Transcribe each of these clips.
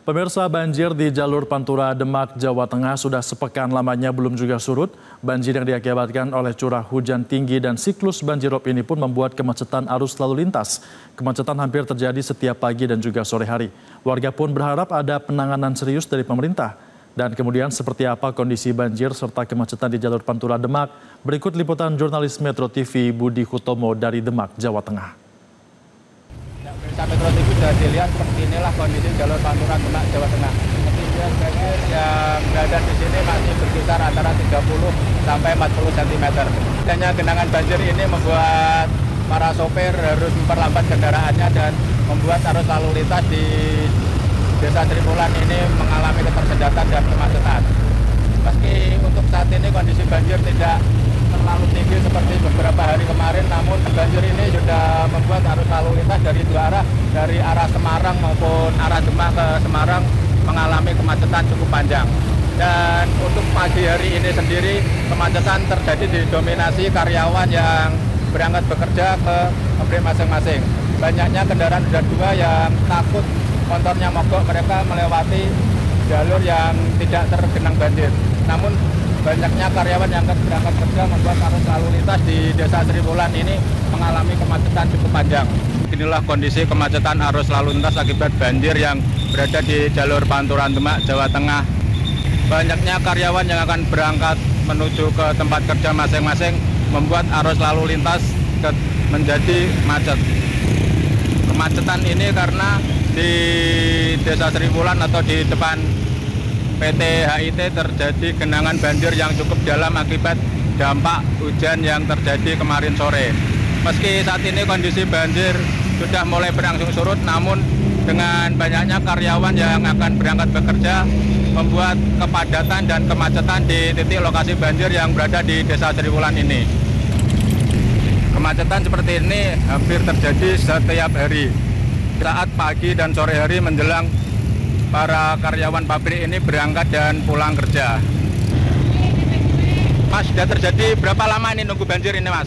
Pemirsa, banjir di jalur Pantura Demak, Jawa Tengah sudah sepekan lamanya belum juga surut. Banjir yang diakibatkan oleh curah hujan tinggi dan siklus banjirop ini pun membuat kemacetan arus lalu lintas. Kemacetan hampir terjadi setiap pagi dan juga sore hari. Warga pun berharap ada penanganan serius dari pemerintah. Dan kemudian seperti apa kondisi banjir serta kemacetan di jalur Pantura Demak? Berikut liputan jurnalis Metro TV Budi Hutomo dari Demak, Jawa Tengah. Metro TV sudah dilihat seperti inilah kondisi jalur Pantura Demak, Jawa Tengah. Ketinggian banjir yang berada di sini masih berkisar antara 30 sampai 40 cm. Adanya genangan banjir ini membuat para sopir harus memperlambat kendaraannya dan membuat arus lalu lintas di Desa Triwulan ini mengalami ketersendatan dan kemacetan. Meski untuk saat ini kondisi banjir tidak terlalu tinggi seperti beberapa hari kemarin, namun banjir ini sudah membuat arus lalu lintas dari dua arah, dari arah Semarang maupun arah Demak ke Semarang mengalami kemacetan cukup panjang. Dan untuk pagi hari ini sendiri, kemacetan terjadi didominasi karyawan yang berangkat bekerja ke pabrik masing-masing. Banyaknya kendaraan roda dua yang takut motornya mogok, mereka melewati jalur yang tidak tergenang banjir. Namun banyaknya karyawan yang berangkat kerja membuat arus lalu lintas di Desa Triwulan ini mengalami kemacetan cukup panjang. Inilah kondisi kemacetan arus lalu lintas akibat banjir yang berada di jalur Pantura Demak, Jawa Tengah. Banyaknya karyawan yang akan berangkat menuju ke tempat kerja masing-masing membuat arus lalu lintas menjadi macet. Kemacetan ini karena di Desa Triwulan atau di depan PT HIT terjadi genangan banjir yang cukup dalam akibat dampak hujan yang terjadi kemarin sore. Meski saat ini kondisi banjir sudah mulai berangsur surut, namun dengan banyaknya karyawan yang akan berangkat bekerja membuat kepadatan dan kemacetan di titik lokasi banjir yang berada di Desa Triwulan ini. Kemacetan seperti ini hampir terjadi setiap hari. Saat pagi dan sore hari menjelang para karyawan pabrik ini berangkat dan pulang kerja. Mas, sudah terjadi berapa lama ini nunggu banjir ini, Mas?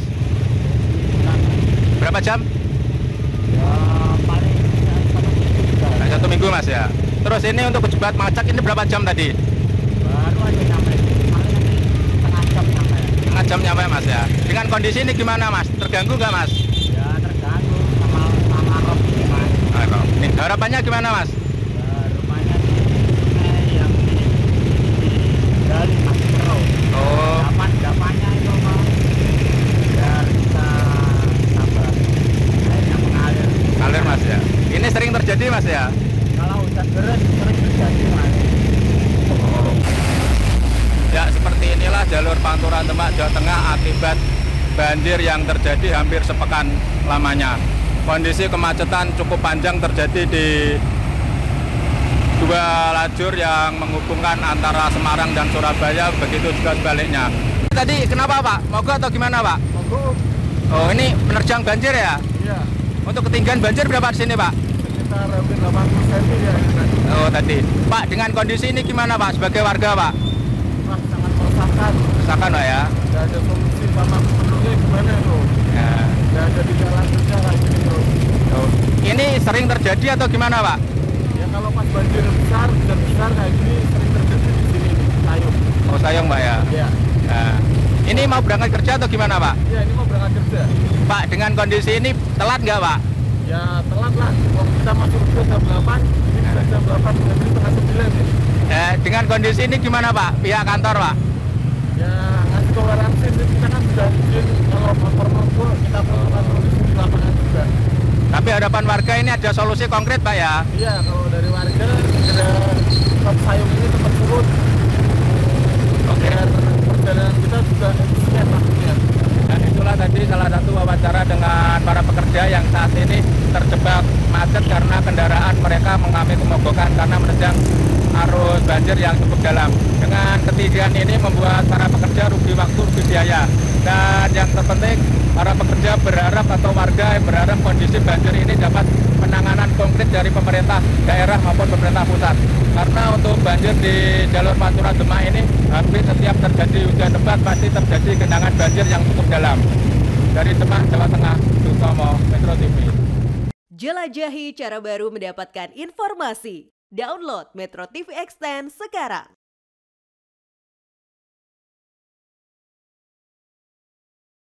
Berapa jam? Paling 1 minggu, Mas ya. Terus ini untuk Jebat Macak ini berapa jam tadi? baru aja sampai, paling setengah jam sampai. Setengah jam nyampe, Mas ya. Dengan kondisi ini gimana, Mas? Terganggu nggak, Mas? Ya terganggu sama rob ini, Mas. Ini harapannya gimana, Mas? Rumahnya yang dari masih terus. Oh, Dapannya itu mau biar kita sabar. Airnya mengalir. ngalir, Mas ya. Ini sering terjadi, Mas ya? Kalau hujan deras sering terjadi, Mas. Ya, seperti inilah jalur Pantura Demak, Jawa Tengah akibat banjir yang terjadi hampir sepekan lamanya. Kondisi kemacetan cukup panjang terjadi di dua lajur yang menghubungkan antara Semarang dan Surabaya, begitu juga sebaliknya. Tadi kenapa, Pak? Mogok atau gimana, Pak? Mogok. Oh, ini menerjang banjir ya? Iya. Untuk ketinggian banjir berapa di sini, Pak? Sekitar hampir 80 cm ya. Oh, tadi. Pak, dengan kondisi ini gimana, Pak? Sebagai warga, Pak? Wah, sangat meresahkan. Rasakan, Pak ya? Tidak ada solusi sama gubernurnya gimana itu? Ya. Tidak ada di jalan kerja kayak gini terus. Oh. Ini sering terjadi atau gimana, Pak? Ya kalau pas banjir besar, hujan besar kayak gini sering terjadi di sini, Sayung. Oh, sayang, Pak ya? Iya. Nah, ini mau berangkat kerja atau gimana, Pak? Iya, ini mau berangkat kerja. Pak, dengan kondisi ini telat nggak, Pak? Ya telat lah. Kalau kita masuk kerja jam 8, ini sudah jam 8, berarti setengah 9 ya. Dengan kondisi ini gimana, Pak? Pihak kantor, Pak? Ya ngasih toleransi, kita kan sudah izin kalau motor mogok kita perlu solusi di lapangan juga. Tapi harapan warga ini ada solusi konkret, Pak ya? Iya, kalau dari warga segera tempat Sayung ini tempat surut. Oke. Biar perjalanan kita juga efisien maksudnya. Dan itulah tadi salah satu wawancara dengan para pekerja yang saat ini terjebak macet karena kendaraan mereka mengalami pemogokan karena menerjang arus banjir yang cukup dalam. Dengan ketinggian ini membuat para pekerja rugi waktu, rugi biaya. Dan yang terpenting, para pekerja berharap atau warga berharap kondisi banjir ini dapat penanganan konkret dari pemerintah daerah maupun pemerintah pusat. Karena untuk banjir di jalur Pantura Demak ini hampir setiap terjadi hujan lebat pasti terjadi genangan banjir yang cukup dalam. Dari Demak, Jawa Tengah, Hutomo, Metro TV. Jelajahi cara baru mendapatkan informasi. Download Metro TV Extend sekarang.